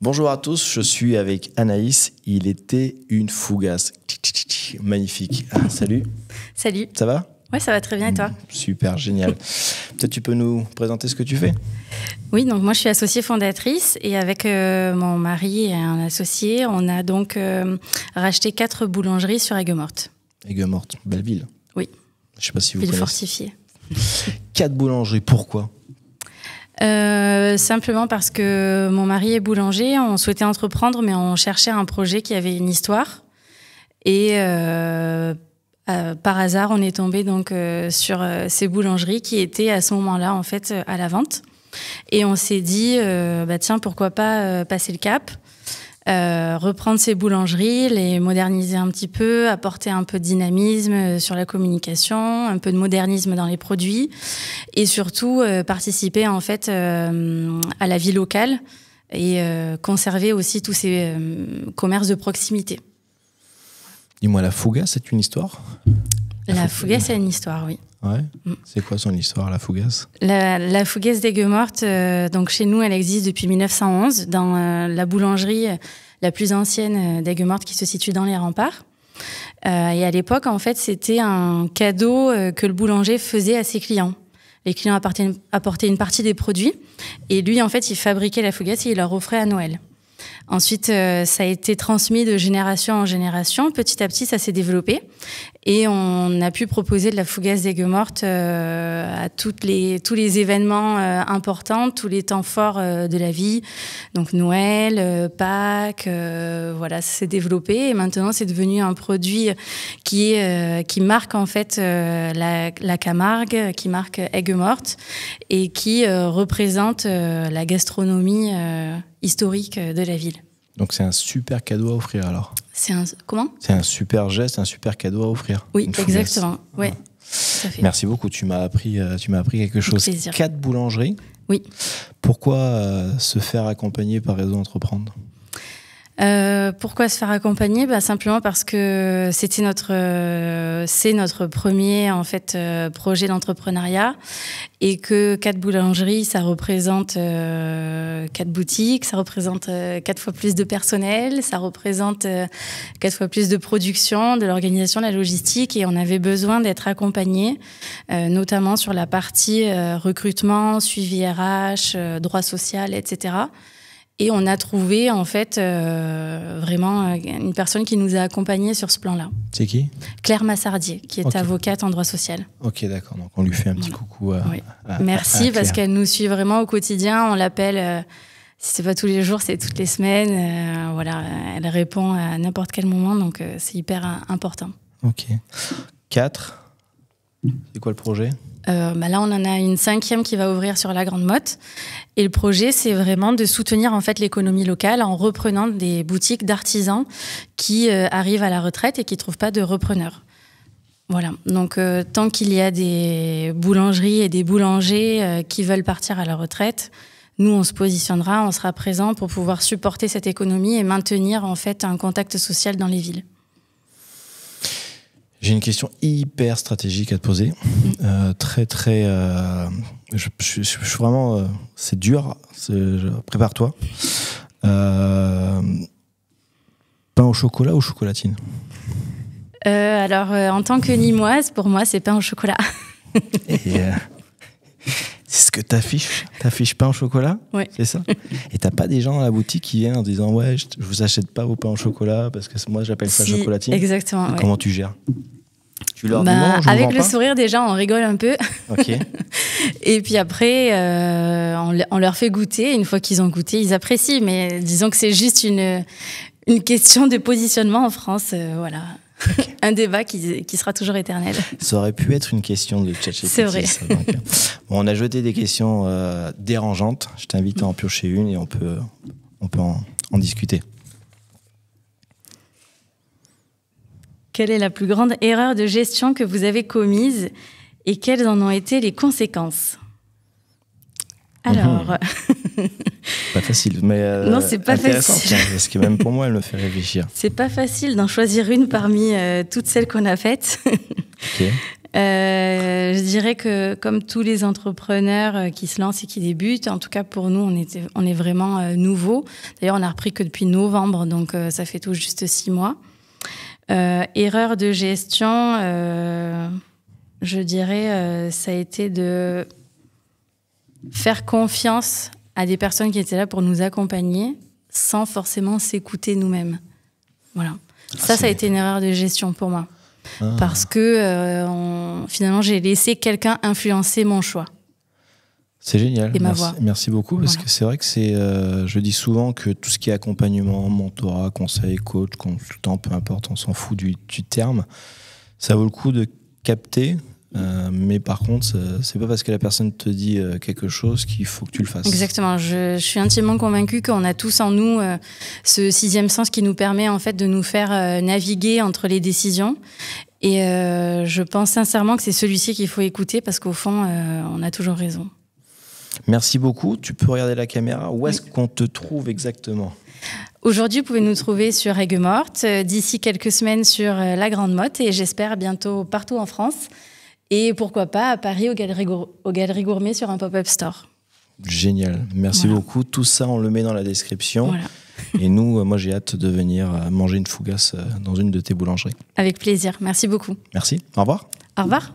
Bonjour à tous, je suis avec Anaïs. Il était une fougasse. Magnifique. Ah, salut. Salut. Ça va? Ouais, ça va très bien et toi? Super, génial. Peut-être tu peux nous présenter ce que tu fais? Oui, donc moi je suis associée fondatrice et avec mon mari et un associé, on a donc racheté 4 boulangeries sur Aigues-Mortes. Aigues-Mortes, belle ville. Oui. Je sais pas si vous ville connaissez. Fortifiée. 4 boulangeries, pourquoi? Simplement parce que mon mari est boulanger, on souhaitait entreprendre, mais on cherchait un projet qui avait une histoire. Et par hasard, on est tombé donc sur ces boulangeries qui étaient à ce moment-là en fait à la vente. Et on s'est dit, tiens, pourquoi pas passer le cap, reprendre ces boulangeries, les moderniser un petit peu, apporter un peu de dynamisme sur la communication, un peu de modernisme dans les produits, et surtout participer en fait à la vie locale et conserver aussi tous ces commerces de proximité. Dis-moi, la fougasse, c'est une histoire? La fougasse, c'est une histoire, oui. Ouais. C'est quoi son histoire, la fougasse? La fougasse d'Aigues-Mortes, donc chez nous, elle existe depuis 1911 dans la boulangerie la plus ancienne d'Aigues-Mortes qui se situe dans les Remparts. Et à l'époque, en fait, c'était un cadeau que le boulanger faisait à ses clients. Les clients apportaient une partie des produits et lui, en fait, il fabriquait la fougasse et il leur offrait à Noël. Ensuite, ça a été transmis de génération en génération. Petit à petit, ça s'est développé. Et on a pu proposer de la fougasse d'Aigues-Mortes à tous les événements importants, tous les temps forts de la vie. Donc Noël, Pâques, voilà, ça s'est développé. Et maintenant, c'est devenu un produit qui marque en fait la Camargue, qui marque Aigues-Mortes et qui représente la gastronomie historique de la ville. Donc c'est un super cadeau à offrir alors. Comment? C'est un super geste, un super cadeau à offrir. Oui, exactement. Ouais, tout à fait. Merci beaucoup, tu m'as appris quelque chose. 4 boulangeries. Oui. Pourquoi se faire accompagner par Réseau Entreprendre? Pourquoi se faire accompagner? Simplement parce que c'est notre premier en fait projet d'entrepreneuriat et que 4 boulangeries, ça représente 4 boutiques, ça représente 4 fois plus de personnel, ça représente 4 fois plus de production, de l'organisation, de la logistique, et on avait besoin d'être accompagnés, notamment sur la partie recrutement, suivi RH, droit social, etc. Et on a trouvé, en fait, vraiment une personne qui nous a accompagnés sur ce plan-là. C'est qui? Claire Massardier, qui est avocate en droit social. Ok, d'accord. Donc, on lui fait un petit coucou oui. Merci, parce qu'elle nous suit vraiment au quotidien. On l'appelle, si c'est pas tous les jours, c'est toutes les semaines. Voilà, elle répond à n'importe quel moment, donc c'est hyper important. Ok. 4. C'est quoi le projet? Là, on en a une 5e qui va ouvrir sur la Grande Motte. Et le projet, c'est vraiment de soutenir en fait l'économie locale en reprenant des boutiques d'artisans qui arrivent à la retraite et qui ne trouvent pas de repreneurs. Voilà. Donc, tant qu'il y a des boulangeries et des boulangers qui veulent partir à la retraite, nous, on se positionnera, on sera présent pour pouvoir supporter cette économie et maintenir en fait un contact social dans les villes. J'ai une question hyper stratégique à te poser. Je suis vraiment... c'est dur. Prépare-toi. Pain au chocolat ou chocolatine? Alors, en tant que Nîmoise, pour moi, c'est pain au chocolat. C'est ce que t'affiches? T'affiches pain au chocolat? Oui. C'est ça? Et t'as pas des gens à la boutique qui viennent en disant « Ouais, je vous achète pas vos pains au chocolat parce que moi, j'appelle ça chocolatine ». Exactement. Ouais. Comment tu gères? Tu leur dis non, je avec le pas. Sourire, déjà, on rigole un peu. Ok. Et puis après, on leur fait goûter. Une fois qu'ils ont goûté, ils apprécient. Mais disons que c'est juste une question de positionnement en France. Voilà. Okay. Un débat qui sera toujours éternel. Ça aurait pu être une question de ChatGPT. C'est vrai. Ça, donc, bon, on a jeté des questions dérangeantes. Je t'invite à en piocher une et on peut en discuter. Quelle est la plus grande erreur de gestion que vous avez commise et quelles en ont été les conséquences? Alors... Pas facile, mais non, c'est pas facile. Tiens, parce que même pour moi, elle me fait réfléchir. C'est pas facile d'en choisir une parmi toutes celles qu'on a faites. Ok. Je dirais que comme tous les entrepreneurs qui se lancent et qui débutent, en tout cas pour nous, on est vraiment nouveaux. D'ailleurs, on n'a repris que depuis novembre, donc ça fait tout juste 6 mois. Erreur de gestion, je dirais, ça a été de faire confiance à des personnes qui étaient là pour nous accompagner sans forcément s'écouter nous-mêmes. Voilà. Ça a été une erreur de gestion pour moi. Parce que finalement, j'ai laissé quelqu'un influencer mon choix. C'est génial. Et ma voix. Merci beaucoup, parce que c'est vrai que je dis souvent que tout ce qui est accompagnement, mentorat, conseil, coach, consultant, peu importe, on s'en fout du terme, ça vaut le coup de capter. Mais par contre, c'est pas parce que la personne te dit quelque chose qu'il faut que tu le fasses. Exactement. Je suis intimement convaincue qu'on a tous en nous ce 6e sens qui nous permet en fait de nous faire naviguer entre les décisions. Et je pense sincèrement que c'est celui-ci qu'il faut écouter parce qu'au fond, on a toujours raison. Merci beaucoup. Tu peux regarder la caméra. Où est-ce qu'on te trouve exactement ? Aujourd'hui, vous pouvez nous trouver sur Aigues Mortes, d'ici quelques semaines sur la Grande Motte et j'espère bientôt partout en France. Et pourquoi pas à Paris, aux Galeries Gourmet sur un pop-up store. Génial. Merci beaucoup. Tout ça, on le met dans la description. Voilà. Et nous, moi, j'ai hâte de venir manger une fougasse dans une de tes boulangeries. Avec plaisir. Merci beaucoup. Merci. Au revoir. Au revoir.